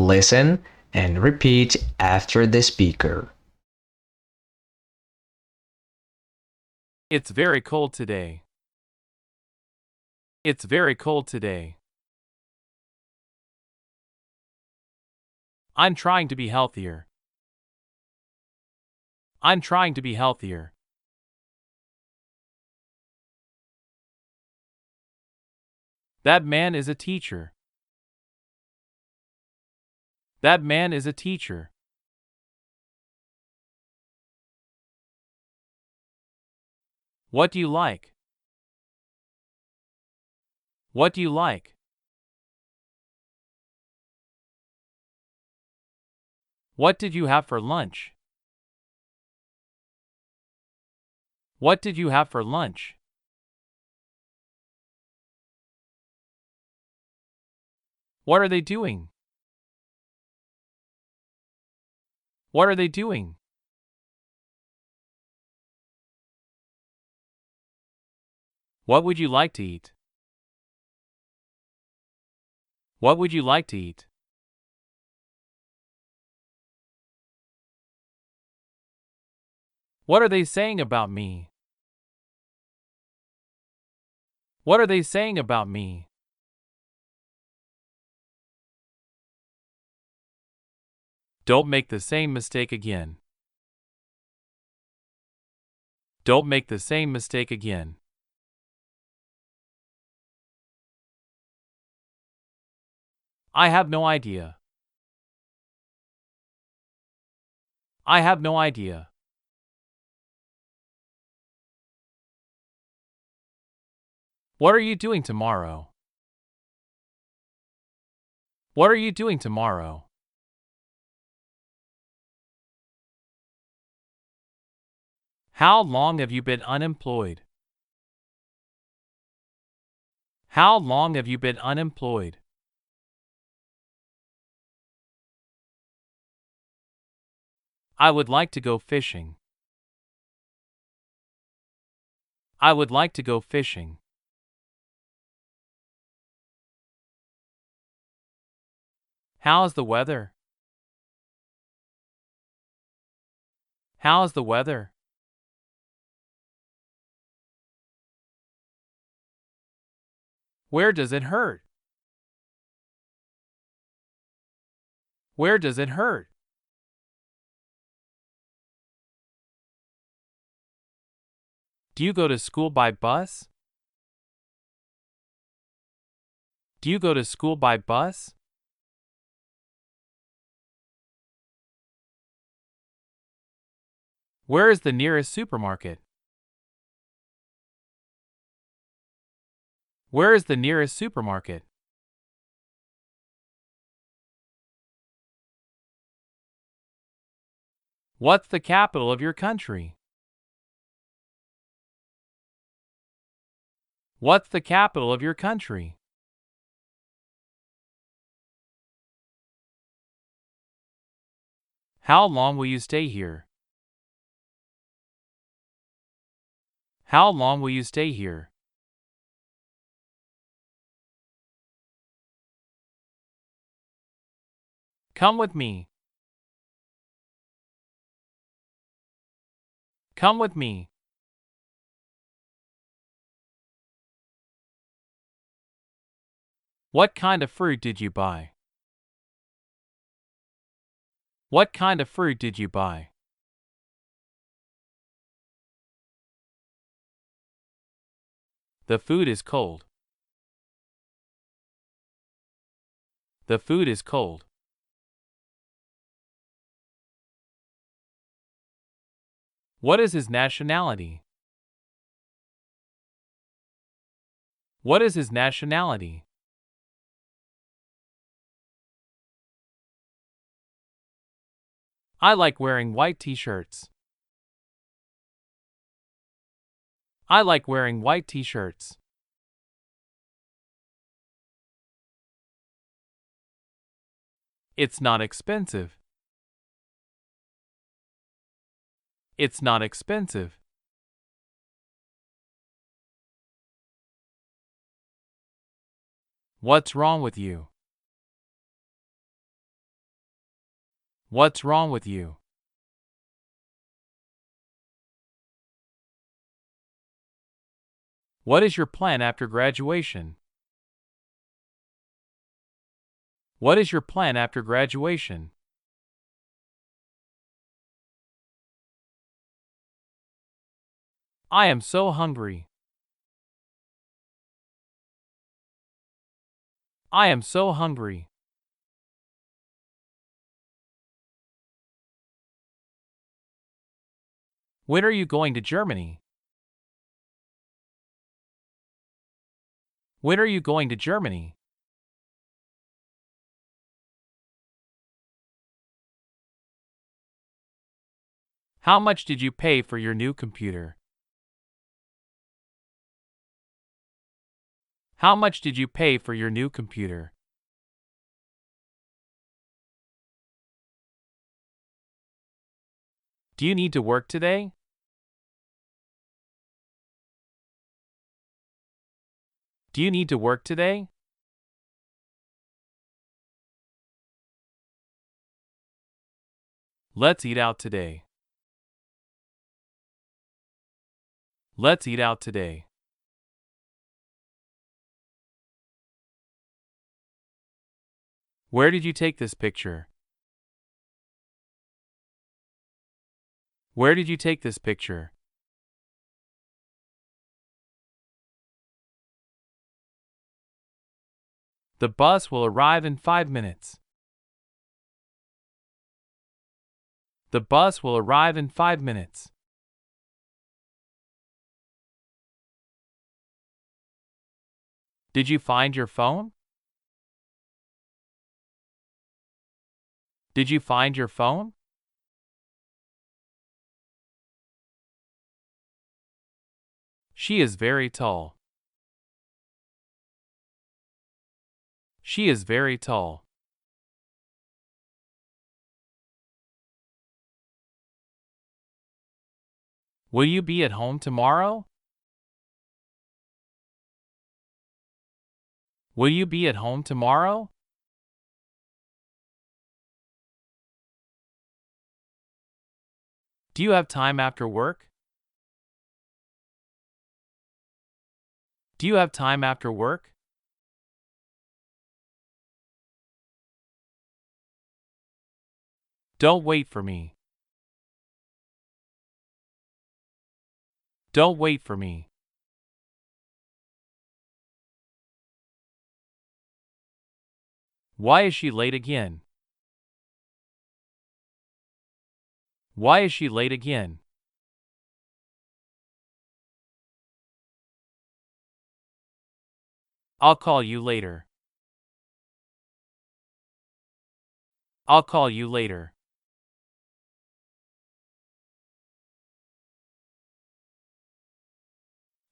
Listen and repeat after the speaker. It's very cold today. It's very cold today. I'm trying to be healthier. I'm trying to be healthier. That man is a teacher. That man is a teacher. What do you like? What do you like? What did you have for lunch? What did you have for lunch? What are they doing? What are they doing? What would you like to eat? What would you like to eat? What are they saying about me? What are they saying about me? Don't make the same mistake again. Don't make the same mistake again. I have no idea. I have no idea. What are you doing tomorrow? What are you doing tomorrow? How long have you been unemployed? How long have you been unemployed? I would like to go fishing. I would like to go fishing. How's the weather? How's the weather? Where does it hurt? Where does it hurt? Do you go to school by bus? Do you go to school by bus? Where is the nearest supermarket? Where is the nearest supermarket? What's the capital of your country? What's the capital of your country? How long will you stay here? How long will you stay here? Come with me. Come with me. What kind of fruit did you buy? What kind of fruit did you buy? The food is cold. The food is cold. What is his nationality? What is his nationality? I like wearing white t-shirts. I like wearing white t-shirts. It's not expensive. It's not expensive. What's wrong with you? What's wrong with you? What is your plan after graduation? What is your plan after graduation? I am so hungry. I am so hungry. When are you going to Germany? When are you going to Germany? How much did you pay for your new computer? How much did you pay for your new computer? Do you need to work today? Do you need to work today? Let's eat out today. Let's eat out today. Where did you take this picture? Where did you take this picture? The bus will arrive in 5 minutes. The bus will arrive in 5 minutes. Did you find your phone? Did you find your phone? She is very tall. She is very tall. Will you be at home tomorrow? Will you be at home tomorrow? Do you have time after work? Do you have time after work? Don't wait for me. Don't wait for me. Why is she late again? Why is she late again? I'll call you later. I'll call you later.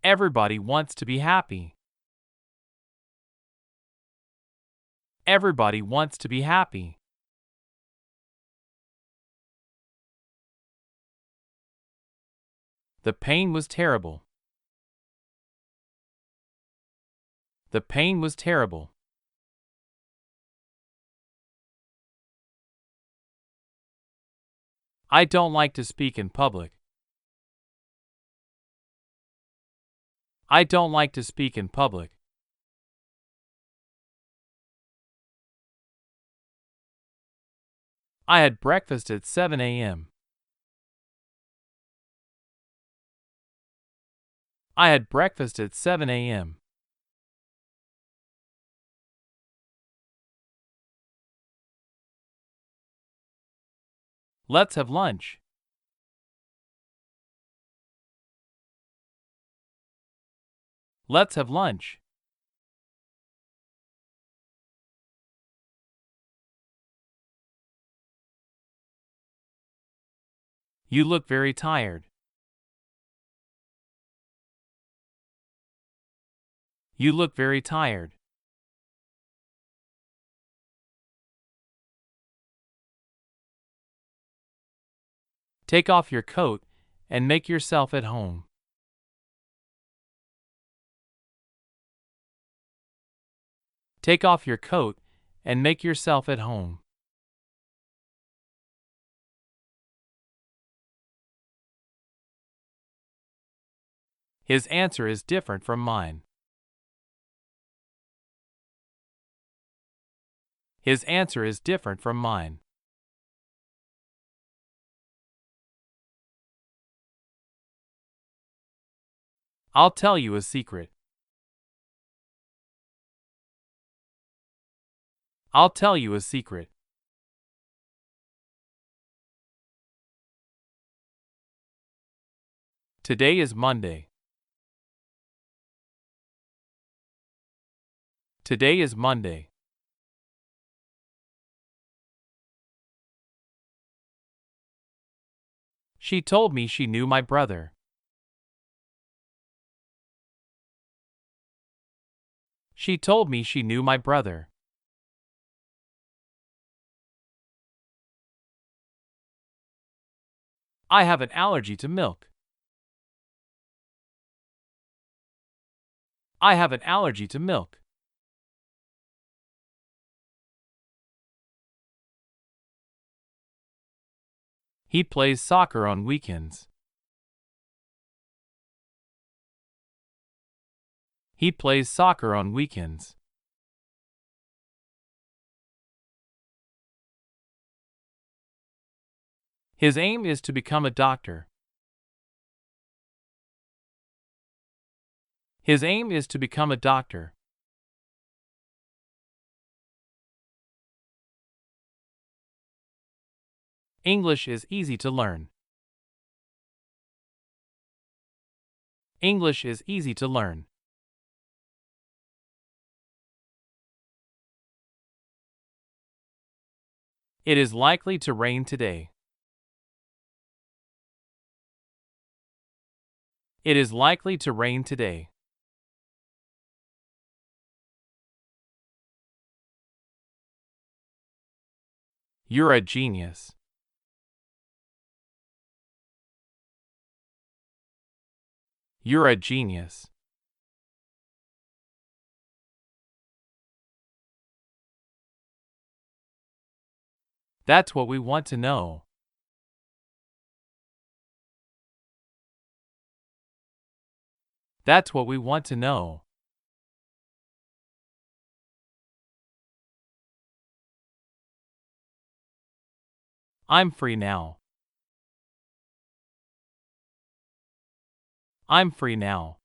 Everybody wants to be happy. Everybody wants to be happy. The pain was terrible. The pain was terrible. I don't like to speak in public. I don't like to speak in public. I had breakfast at 7 a.m. I had breakfast at 7 a.m. Let's have lunch. Let's have lunch. You look very tired. You look very tired. Take off your coat and make yourself at home. Take off your coat and make yourself at home. His answer is different from mine. His answer is different from mine. I'll tell you a secret. I'll tell you a secret. Today is Monday. Today is Monday. She told me she knew my brother. She told me she knew my brother. I have an allergy to milk. I have an allergy to milk. He plays soccer on weekends. He plays soccer on weekends. His aim is to become a doctor. His aim is to become a doctor. English is easy to learn. English is easy to learn. It is likely to rain today. It is likely to rain today. You're a genius. You're a genius. That's what we want to know. That's what we want to know. I'm free now. I'm free now.